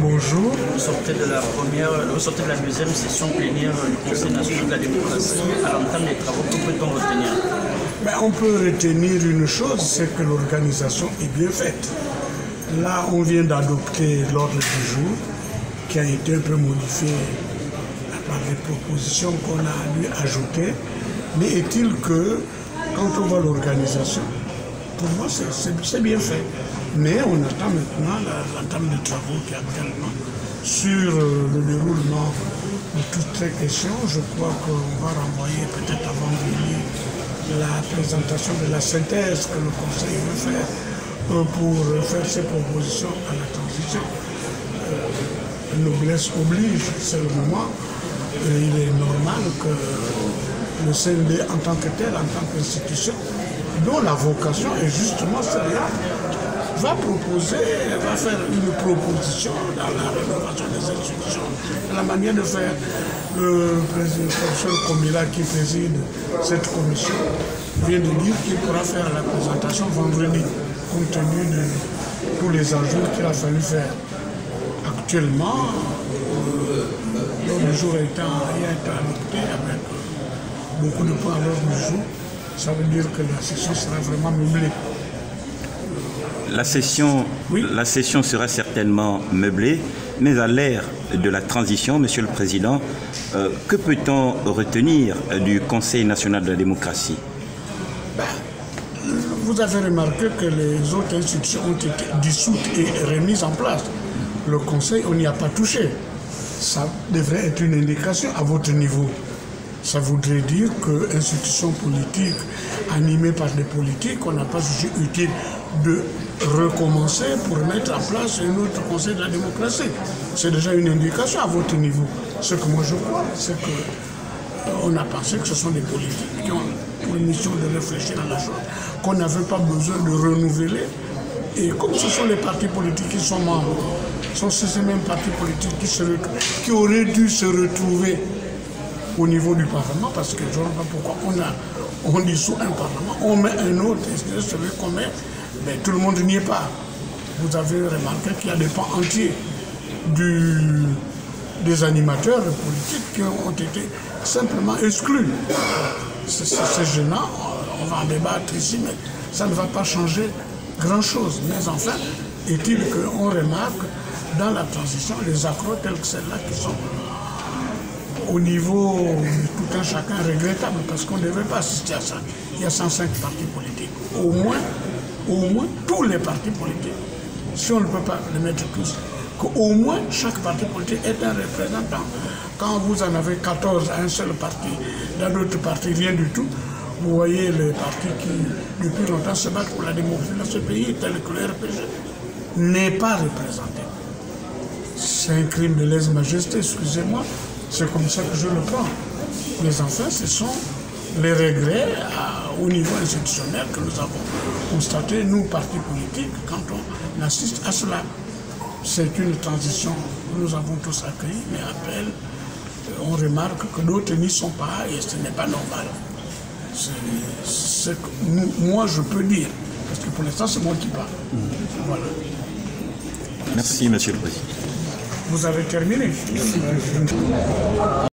Bonjour. Vous sortez de la deuxième session plénière du Conseil national de la démocratie à l'entame des travaux. Que peut-on retenir? On peut retenir une chose, c'est que l'organisation est bien faite. Là, on vient d'adopter l'ordre du jour qui a été un peu modifié par les propositions qu'on a lui ajouter. Mais est-il que, quand on voit l'organisation, pour moi, c'est bien fait. Mais on attend maintenant l'entame des travaux qui est actuellement sur le déroulement de toutes ces questions. Je crois qu'on va renvoyer peut-être avant de la présentation de la synthèse que le Conseil veut faire pour faire ses propositions à la transition. Noblesse oblige, c'est le moment. Il est normal que le CND en tant que tel, en tant qu'institution, dont la vocation est justement celle-là, va faire une proposition dans la rénovation des institutions, la manière de faire. Le professeur Komila qui préside cette commission vient de dire qu'il pourra faire la présentation vendredi, compte tenu de tous les ajouts qu'il a fallu faire. Actuellement, l'ordre du jour a été adopté avec beaucoup de points à l'ordre du jour. Ça veut dire que la session sera vraiment meublée. La session sera certainement meublée, mais à l'ère de la transition, Monsieur le Président, que peut-on retenir du Conseil national de la démocratie? Vous avez remarqué que les autres institutions ont été dissoutes et remises en place. Le Conseil, on n'y a pas touché. Ça devrait être une indication à votre niveau. Ça voudrait dire que institutions politiques animées par des politiques, on n'a pas jugé utile de recommencer pour mettre en place un autre Conseil de la démocratie. C'est déjà une indication à votre niveau. Ce que moi je crois, c'est qu'on a pensé que ce sont des politiques qui ont pour mission de réfléchir à la chose, qu'on n'avait pas besoin de renouveler. Et comme ce sont les partis politiques qui sont membres, ce sont ces mêmes partis politiques qui auraient dû se retrouver au niveau du Parlement, parce que je ne sais pas pourquoi on dissout un Parlement, on met un autre, et c'est celui qu'on met, mais tout le monde n'y est pas. Vous avez remarqué qu'il y a des pans entiers des animateurs politiques qui ont été simplement exclus. C'est gênant, on va en débattre ici, mais ça ne va pas changer grand-chose. Mais enfin, est-il qu'on remarque dans la transition les accros tels que celles-là qui sont au niveau de tout un chacun regrettable, parce qu'on ne devait pas assister à ça. Il y a 105 partis politiques. Au moins tous les partis politiques, si on ne peut pas les mettre tous, qu'au moins chaque parti politique ait un représentant. Quand vous en avez 14 à un seul parti, dans d'autres partis, rien du tout, vous voyez les partis qui, depuis longtemps, se battent pour la démocratie dans ce pays, tel que le RPG, n'est pas représenté. C'est un crime de lèse-majesté, excusez-moi. C'est comme ça que je le prends. Mais enfin, ce sont les regrets au niveau institutionnel que nous avons constatés, nous, partis politiques, quand on assiste à cela. C'est une transition que nous avons tous accueillie, mais après, on remarque que d'autres n'y sont pas et ce n'est pas normal. C'est que moi, je peux dire, parce que pour l'instant, c'est moi qui parle. Voilà. Merci, Monsieur le Président. Vous avez terminé.